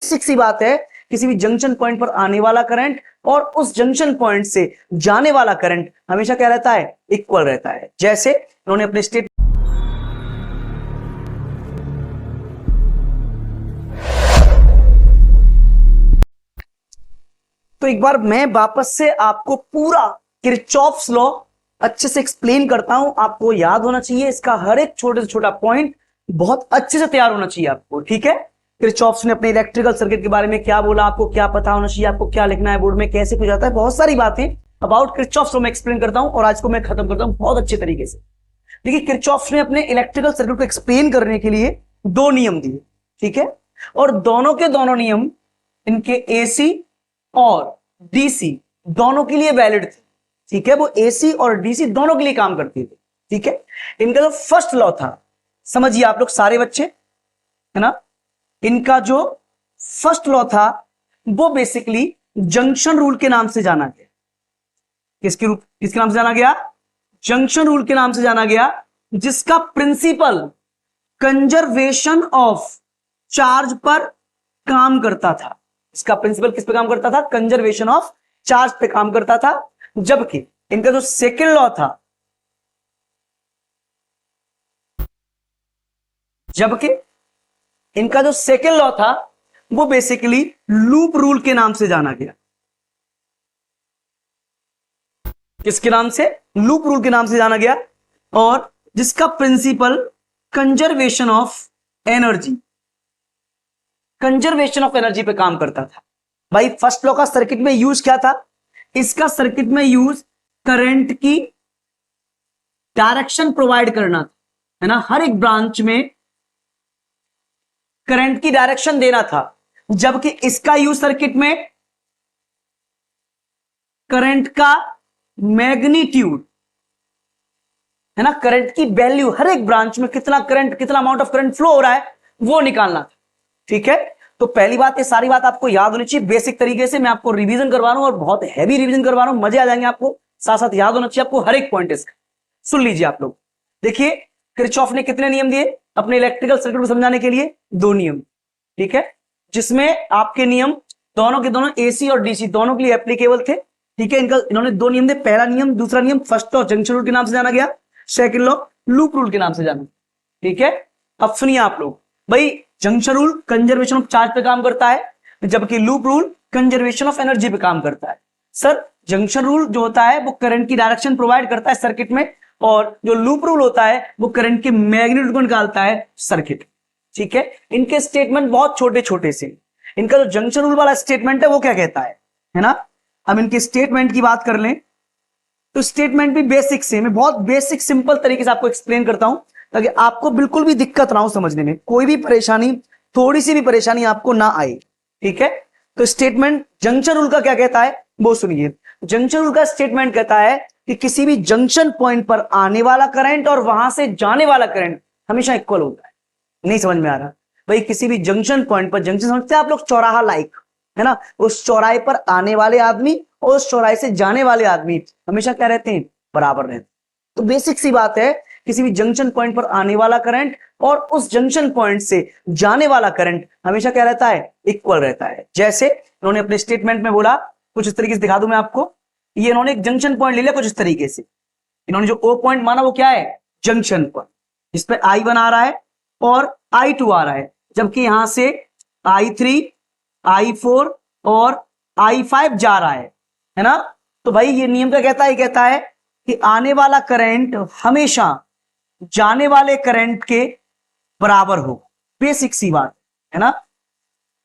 Basic सी बात है, किसी भी जंक्शन पॉइंट पर आने वाला करंट और उस जंक्शन पॉइंट से जाने वाला करंट हमेशा क्या रहता है, इक्वल रहता है। जैसे उन्होंने अपने स्टेट तो एक बार मैं वापस से आपको पूरा किरचॉफ्स लॉ अच्छे से एक्सप्लेन करता हूं। आपको याद होना चाहिए, इसका हर एक छोटे से छोटा पॉइंट बहुत अच्छे से तैयार होना चाहिए आपको, ठीक है। किरचॉफ्स ने अपने इलेक्ट्रिकल सर्किट के बारे में क्या बोला, आपको क्या पता होना चाहिए, आपको क्या लिखना है बोर्ड में, कैसे पूछा जाता है, बहुत सारी बातें अबाउट किरचॉफ्स लॉ मैं एक्सप्लेन करता हूं और आज को मैं खत्म करता हूं बहुत अच्छे तरीके से। देखिए, किरचॉफ्स ने अपने इलेक्ट्रिकल सर्किट को एक्सप्लेन करने के लिए दो नियम दिए, ठीक है, और दोनों के दोनों नियम इनके एसी और डीसी दोनों के लिए वैलिड थे, ठीक है। वो एसी और डीसी दोनों के लिए काम करती थी, ठीक है। इनका जो फर्स्ट लॉ था, समझिए आप लोग सारे बच्चे, है ना, इनका जो फर्स्ट लॉ था वो बेसिकली जंक्शन रूल के नाम से जाना गया। किसके नाम से जाना गया? जंक्शन रूल के नाम से जाना गया, जिसका प्रिंसिपल कंजर्वेशन ऑफ चार्ज पर काम करता था। इसका प्रिंसिपल किस पे काम करता था? कंजर्वेशन ऑफ चार्ज पे काम करता था। जबकि इनका जो सेकेंड लॉ था, वो बेसिकली लूप रूल के नाम से जाना गया। किसके नाम से? लूप रूल के नाम से जाना गया, और जिसका प्रिंसिपल कंजर्वेशन ऑफ एनर्जी पे काम करता था। भाई, फर्स्ट लॉ का सर्किट में यूज क्या था? इसका सर्किट में यूज करंट की डायरेक्शन प्रोवाइड करना था, है ना, हर एक ब्रांच में करंट की डायरेक्शन देना था। जबकि इसका यूज सर्किट में करंट का मैग्नीट्यूड, है ना, करंट की वैल्यू, हर एक ब्रांच में कितना करंट, कितना अमाउंट ऑफ करंट फ्लो हो रहा है वो निकालना था, ठीक है। तो पहली बात, ये सारी बात आपको याद होनी चाहिए बेसिक तरीके से। मैं आपको रिवीजन करवा रहा हूं और बहुत हैवी रिवीजन करवा रहा हूं, मजे आ जाएंगे आपको। साथ साथ याद होना चाहिए आपको हर एक पॉइंट इसका। सुन लीजिए आप लोग। देखिए, किरचॉफ ने कितने नियम दिए अपने इलेक्ट्रिकल सर्किट को समझाने के लिए? दो नियम, ठीक है, जिसमें आपके नियम दोनों के दोनों एसी और डीसी दोनों के लिए एप्लीकेबल थे, ठीक है। इन्होंने दो नियम दिए, पहला नियम, दूसरा नियम। फर्स्ट लॉ जंक्शन रूल के नाम से जाना गया, सेकंड लॉ लूप रूल के नाम से जाना, ठीक है। अब सुनिए आप लोग, भाई junction rule conservation of charge पे काम करता है, जबकि loop rule conservation of energy पे काम करता है। सर, जंक्शन रूल जो होता है वो करंट की डायरेक्शन प्रोवाइड करता है सर्किट में, और जो लूप रूल होता है वो करंट के मैग्नीट्यूड को निकालता है सर्किट, ठीक है। इनके स्टेटमेंट बहुत छोटे छोटे से। इनका जो जंक्शन रूल वाला स्टेटमेंट है वो क्या कहता है ना। अब इनके स्टेटमेंट की बात कर लें तो स्टेटमेंट भी बेसिक से, मैं बहुत बेसिक सिंपल तरीके से आपको एक्सप्लेन करता हूं ताकि आपको बिल्कुल भी दिक्कत ना हो समझने में, कोई भी परेशानी, थोड़ी सी भी परेशानी आपको ना आए, ठीक है। तो स्टेटमेंट जंक्शन रूल का क्या कहता है वो सुनिए। जंक्शन रूल का स्टेटमेंट कहता है कि किसी भी जंक्शन पॉइंट पर आने वाला करंट और वहां से जाने वाला करंट हमेशा इक्वल होता है। नहीं समझ में आ रहा? भाई, किसी भी जंक्शन पॉइंट पर, जंक्शन समझते हैं आप लोग, चौराहा लाइक, है ना, उस चौराहे पर आने वाले आदमी और उस चौराहे से जाने वाले आदमी हमेशा क्या रहते हैं? बराबर रहते हैं। तो बेसिक सी बात है, किसी भी जंक्शन पॉइंट पर आने वाला करंट और उस जंक्शन पॉइंट से जाने वाला करंट हमेशा क्या रहता है? इक्वल रहता है। जैसे इन्होंने अपने स्टेटमेंट में बोला, कुछ इस तरीके से दिखा दूं मैं आपको। ये इन्होंने एक जंक्शन पॉइंट ले लिया कुछ इस तरीके से। इन्होंने जो ओ पॉइंट माना वो क्या है? जंक्शन पॉइंट, इस पे I1 आ रहा है और I2 आ रहा है, जबकि यहां से I3, I4 और I5 जा रहा है ना। तो भाई ये नियम क्या कहता है? कहता है कि आने वाला करंट हमेशा जाने वाले करंट के बराबर हो। बेसिक सी बात है ना,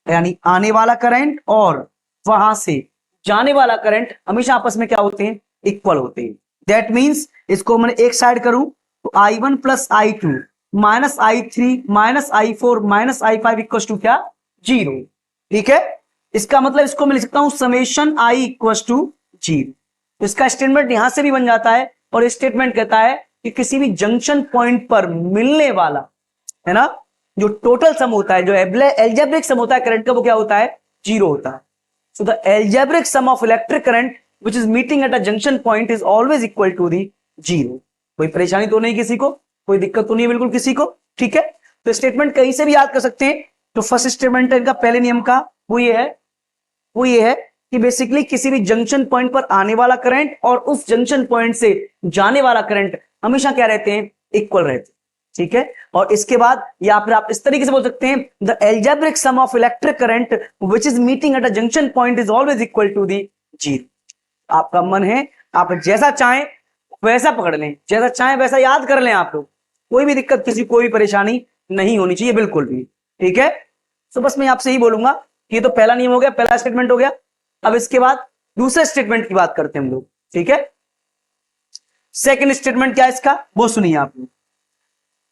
यानी आने वाला करंट और वहां से जाने वाला करंट हमेशा आपस में क्या होते हैं? इक्वल होते हैं। दैट मींस इसको मैं एक साइड करूं तो I1 plus I2 minus I3 minus I4 minus I5 equal to क्या? 0, ठीक है। इसका मतलब इसको मैं लिख सकता हूं समेशन I इक्वल टू 0। तो इसका स्टेटमेंट यहां से भी बन जाता है, और स्टेटमेंट कहता है कि किसी भी जंक्शन पॉइंट पर मिलने वाला, है ना, जो टोटल सम होता है, जो एल्जेब्रिक सम होता है करंट का, वो क्या होता है? 0 होता है। So the algebraic sum of electric current which is meeting at a junction point is always equal to the 0। कोई परेशानी तो नहीं किसी को? कोई दिक्कत तो नहीं बिल्कुल किसी को? ठीक है। तो स्टेटमेंट कहीं से भी याद कर सकते हैं। तो फर्स्ट स्टेटमेंट है इनका पहले नियम का वो ये है कि बेसिकली किसी भी जंक्शन पॉइंट पर आने वाला करंट और उस जंक्शन पॉइंट से जाने वाला करंट हमेशा क्या रहते हैं, इक्वल रहते हैं, ठीक है। और इसके बाद या फिर आप इस तरीके से बोल सकते हैं, the algebraic sum of electric current which is meeting at a junction point is always equal to the zero. आपका मन है, आप जैसा चाहें वैसा पकड़ लें, जैसा चाहें वैसा याद कर लें आप लोग, कोई भी दिक्कत, किसी कोई भी परेशानी नहीं होनी चाहिए बिल्कुल भी, ठीक है। तो बस मैं आपसे ही बोलूंगा कि ये तो पहला नियम हो गया, पहला स्टेटमेंट हो गया। अब इसके बाद दूसरे स्टेटमेंट की बात करते हैं हम लोग, ठीक है। सेकंड स्टेटमेंट क्या है इसका, वो सुनिए आप लोग।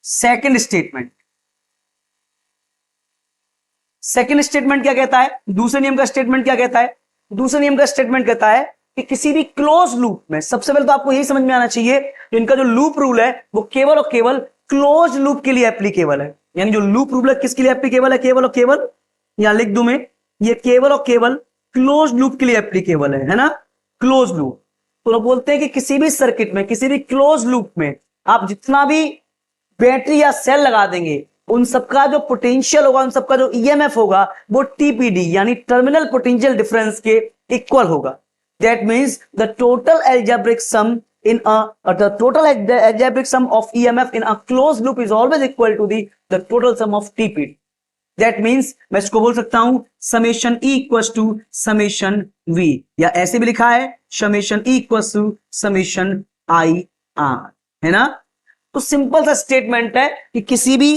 सेकंड स्टेटमेंट क्या कहता है, दूसरे नियम का स्टेटमेंट क्या कहता है, दूसरे नियम का स्टेटमेंट कहता है कि किसी भी क्लोज लूप में, सबसे पहले तो आपको यही समझ में आना चाहिए, इनका जो लूप रूल है वो केवल और केवल क्लोज लूप के लिए एप्लीकेबल है। यानी जो लूप रूल है किसके लिए एप्लीकेबल है, केवल और केवल, यहां लिख दूं मैं, ये केवल और केवल क्लोज लूप के लिए एप्लीकेबल है ना, क्लोज लूप। तो लोग बोलते हैं कि किसी भी सर्किट में, किसी भी क्लोज लूप में आप जितना भी बैटरी या सेल लगा देंगे, उन सबका जो पोटेंशियल होगा, उन सबका जो ईएमएफ होगा, वो टीपीडी यानी टर्मिनल पोटेंशियल डिफरेंस के इक्वल होगा। That means the total algebraic sum in the total algebraic sum of EMF in a closed loop is always equal to the total sum of TP. That means मैं इसको बोल सकता हूं summation E equals to summation V, या ऐसे भी लिखा है summation E equals to summation IR, है ना। तो सिंपल सा स्टेटमेंट है कि किसी भी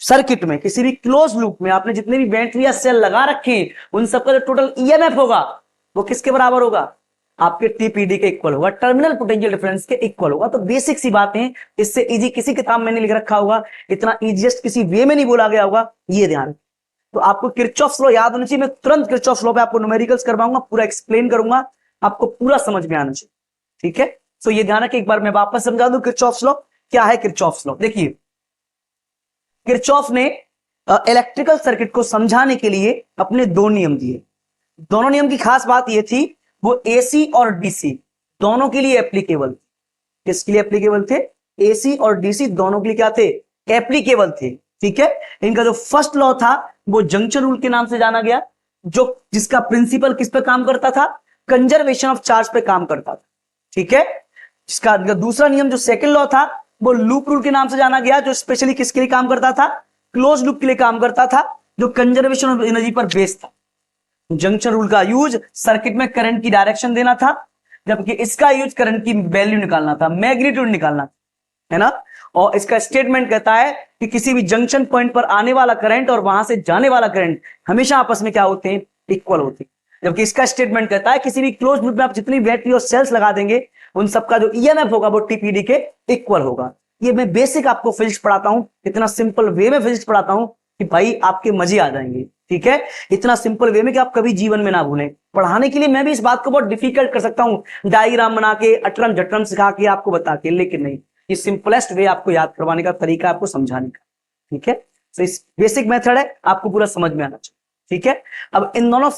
सर्किट में, किसी भी क्लोज लूप में आपने जितने भी बैटरी या सेल लगा रखे हैं, उन सबका जो टोटल EMF होगा वो किसके बराबर होगा, आपके टीपीडी के इक्वल होगा, टर्मिनल पोटेंशियल डिफरेंस के इक्वल होगा। तो बेसिक सी बातें हैं, इससे इजी किसी किताब में नहीं लिख रखा होगा, इतना इजीएस्ट किसी वे में नहीं बोला गया होगा, ये ध्यान। तो आपको किरचॉफ्स लॉ याद होना चाहिए। मैं तुरंत किरचॉफ्स लॉ पे आपको न्यूमेरिकल्स करवाऊंगा, पूरा एक्सप्लेन करूंगा, आपको पूरा समझ में आना चाहिए, ठीक है। तो ये ध्यान रखिए, एक बार मैं वापस समझा दूं किरचॉफ्स लॉ क्या है। किरचॉफ्स लॉ देखिए, किरचॉफ ने इलेक्ट्रिकल सर्किट को समझाने के लिए अपने दो नियम दिए। दोनों नियम की खास बात यह थी, वो एसी और डीसी दोनों के लिए एप्लीकेबल। किसके लिए एप्लीकेबल थे, एसी और डीसी दोनों के लिए क्या थे, एप्लीकेबल थे, ठीक है। इनका जो फर्स्ट लॉ था वो जंक्शन रूल के नाम से जाना गया, जो जिसका प्रिंसिपल किस पे काम करता था, कंजर्वेशन ऑफ चार्ज पे काम करता था, ठीक है। जिसका दूसरा नियम जो सेकंड लॉ था वो लूप रूल के नाम से जाना गया, जो स्पेशली किसके लिए काम करता था, क्लोज लूप के लिए काम करता था, जो कंजर्वेशन ऑफ एनर्जी पर बेस्ड था। जंक्शन रूल का यूज सर्किट में करंट की डायरेक्शन देना था, जबकि इसका यूज करंट की वैल्यू निकालना था, मैग्नीट्यूड निकालना था, है ना। और इसका स्टेटमेंट कहता है कि किसी भी जंक्शन पॉइंट पर आने वाला करंट और वहां से जाने वाला करंट हमेशा आपस में क्या होते हैं, इक्वल होते हैं। जबकि इसका स्टेटमेंट कहता है किसी भी क्लोज लूप में आप जितनी बैटरी और सेल्स लगा देंगे, उन सबका जो ईएमएफ होगा वो टीपीडी के इक्वल होगा। ये मैं बेसिक आपको फिजिक्स पढ़ाता हूं, इतना सिंपल वे में फिजिक्स पढ़ाता हूं कि भाई आपके मजे आ जाएंगे, ठीक है। इतना सिंपल वे में कि आप कभी जीवन में ना भूलें। पढ़ाने के लिए मैं भी इस बात को बहुत डिफिकल्ट कर सकता हूं, डायग्राम बना के, अटरम झटरम सिखा के, आपको बता के, लेकिन नहीं, ये सिंपलेस्ट वे आपको याद करवाने का तरीका, आपको समझाने का, ठीक है। तो इस बेसिक मेथड है, आपको पूरा समझ में आना चाहिए, ठीक है। अब इन दोनों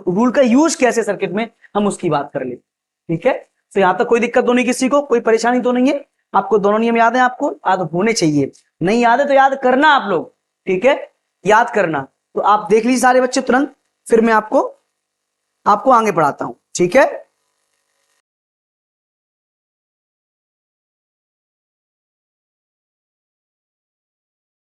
रूल का यूज कैसे सर्किट में, हम उसकी बात कर ले, ठीक है। तो यहां तक कोई दिक्कत तो नहीं, किसी को कोई परेशानी तो नहीं है। आपको दोनों नियम याद है, आपको याद होने चाहिए, नहीं याद है तो याद करना आप लोग, ठीक है, याद करना। तो आप देख लीजिए सारे बच्चे तुरंत, फिर मैं आपको आगे पढ़ाता हूं, ठीक है।